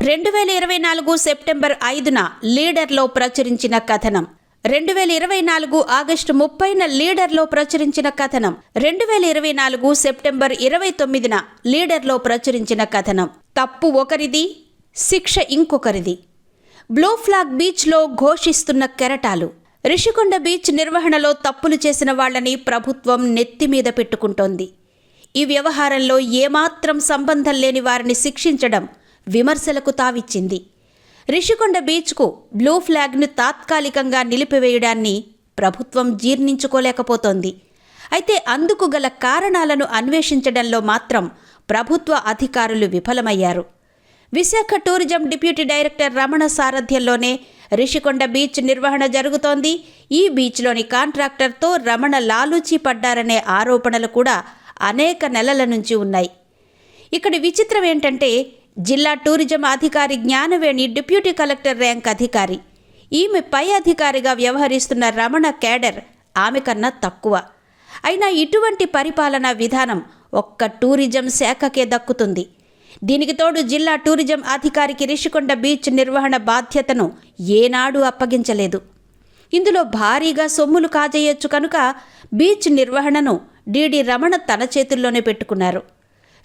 2024 September 5న లీడర్లో ప్రచురించిన కథనం. 2024 August 30న లీడర్లో ప్రచురించిన కథనం. 2024 సెప్టెంబర్ 29న లీడర్లో ప్రచురించిన కథనం. తప్పు ఒకరిది, శిక్ష ఇంకొకరిది. బ్లూ ఫ్లాగ్ బీచ్లో ఘోషిస్తున్న కెరటాలు. రిషికొండ బీచ్ నిర్వహణలో తప్పులు చేసిన వాళ్లని ప్రభుత్వం నెత్తిమీద పెట్టుకుంటోంది. ఈ వ్యవహారంలో ఏమాత్రం సంబంధం లేని వారిని శిక్షించడం విమర్శలకు తావిచ్చింది. రిషికొండ బీచ్కు బ్లూ ఫ్లాగ్ను తాత్కాలికంగా నిలిపివేయడాన్ని ప్రభుత్వం జీర్ణించుకోలేకపోతోంది. అయితే అందుకు గల కారణాలను అన్వేషించడంలో మాత్రం ప్రభుత్వ అధికారులు విఫలమయ్యారు. Visakha tourism deputy director Ramana సారథ్యంలోనే రిషికొండ బీచ్ నిర్వహణ జరుగుతోంది. ఈ బీచ్లోని కాంట్రాక్టర్తో రమణ లాలూచీ పడ్డారనే ఆరోపణలు కూడా అనేక నెలల నుంచి ఉన్నాయి. ఇక్కడి విచిత్రం ఏంటంటే, జిల్లా టూరిజం అధికారి జ్ఞానవేణి డిప్యూటీ కలెక్టర్ ర్యాంక్ అధికారి. ఈమె పై అధికారిగా వ్యవహరిస్తున్న రమణ కేడర్ ఆమె కన్నా తక్కువ. అయినా ఇటువంటి పరిపాలనా విధానం ఒక్క టూరిజం శాఖకే దక్కుతుంది. దీనికి తోడు జిల్లా టూరిజం అధికారికి రిషికొండ బీచ్ నిర్వహణ బాధ్యతను ఏనాడు అప్పగించలేదు. ఇందులో భారీగా సొమ్ములు కాజేయొచ్చు కనుక బీచ్ నిర్వహణను డిడి రమణ తన చేతుల్లోనే పెట్టుకున్నారు.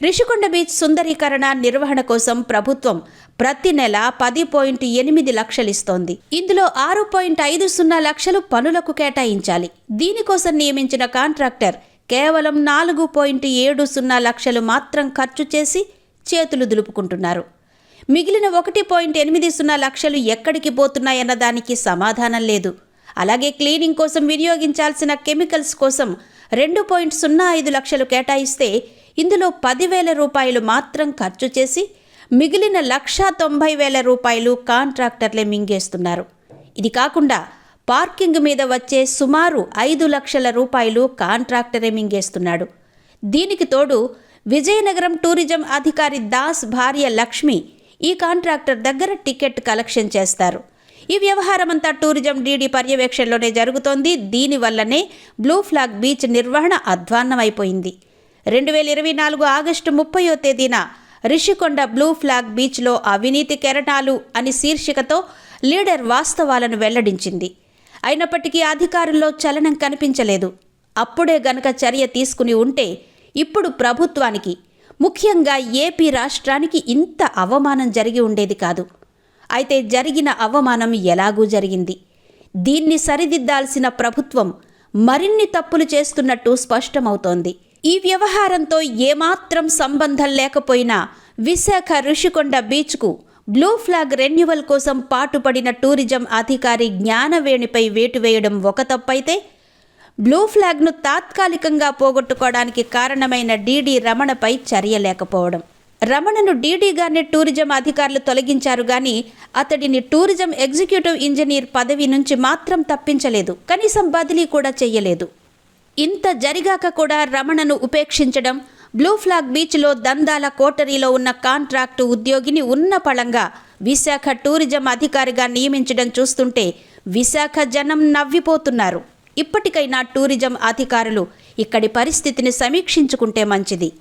రిషికొండ బీచ్ సుందరీకరణ నిర్వహణ కోసం ప్రభుత్వం ప్రతి నెల 10.8 లక్షలు ఇస్తోంది. ఇందులో 6.50 లక్షలు పనులకు కేటాయించాలి. దీనికోసం నియమించిన కాంట్రాక్టర్ కేవలం 4.70 లక్షలు మాత్రం ఖర్చు చేసి చేతులు దులుపుకుంటున్నారు. మిగిలిన 1.80 లక్షలు ఎక్కడికి పోతున్నాయన్న దానికి సమాధానం లేదు. అలాగే క్లీనింగ్ కోసం వినియోగించాల్సిన కెమికల్స్ కోసం 2.05 లక్షలు కేటాయిస్తే ఇందులో 10,000 రూపాయలు మాత్రం ఖర్చు చేసి మిగిలిన 1,90,000 రూపాయలు కాంట్రాక్టర్లే మింగేస్తున్నారు. ఇది కాకుండా పార్కింగ్ మీద వచ్చే సుమారు 5 లక్షల రూపాయలు కాంట్రాక్టరే మింగేస్తున్నాడు. దీనికి తోడు విజయనగరం టూరిజం అధికారి దాస్ భార్య లక్ష్మి ఈ కాంట్రాక్టర్ దగ్గర టికెట్ కలెక్షన్ చేస్తారు. ఈ వ్యవహారమంతా టూరిజం డీడీ పర్యవేక్షణలోనే జరుగుతోంది. దీనివల్లనే బ్లూ ఫ్లాగ్ బీచ్ నిర్వహణ అధ్వాన్నమైపోయింది. 2024 ఆగస్టు 30వ తేదీన రిషికొండ బ్లూ ఫ్లాగ్ బీచ్లో అవినీతి కెరటాలు అని శీర్షికతో లీడర్ వాస్తవాలను వెల్లడించింది. అయినప్పటికీ అధికారుల్లో చలనం కనిపించలేదు. అప్పుడే గనక చర్య తీసుకుని ఉంటే ఇప్పుడు ప్రభుత్వానికి, ముఖ్యంగా ఏపీ రాష్ట్రానికి ఇంత అవమానం జరిగి ఉండేది కాదు. అయితే జరిగిన అవమానం ఎలాగూ జరిగింది. దీన్ని సరిదిద్దాల్సిన ప్రభుత్వం మరిన్ని తప్పులు చేస్తున్నట్టు స్పష్టమవుతోంది. ఈ వ్యవహారంతో ఏమాత్రం సంబంధం లేకపోయినా విశాఖ రిషికొండ బీచ్కు బ్లూ ఫ్లాగ్ రెన్యువల్ కోసం పాటుపడిన టూరిజం అధికారి జ్ఞానవేణిపై వేటు వేయడం ఒక తప్పైతే, బ్లూ ఫ్లాగ్ను తాత్కాలికంగా పోగొట్టుకోవడానికి కారణమైన డిడి రమణపై చర్య లేకపోవడం. రమణను డీడీగానే టూరిజం అధికారులు తొలగించారు గాని అతడిని టూరిజం ఎగ్జిక్యూటివ్ ఇంజనీర్ పదవి నుంచి మాత్రం తప్పించలేదు. కనీసం బదిలీ కూడా చెయ్యలేదు. ఇంత జరిగాక కూడా రమణను ఉపేక్షించడం, బ్లూ ఫ్లాగ్ బీచ్లో దందాల కోటరీలో ఉన్న కాంట్రాక్టు ఉద్యోగిని ఉన్నపళంగా విశాఖ టూరిజం అధికారిగా నియమించడం చూస్తుంటే విశాఖ జనం నవ్విపోతున్నారు. ఇప్పటికైనా టూరిజం అధికారులు ఇక్కడి పరిస్థితిని సమీక్షించుకుంటే మంచిది.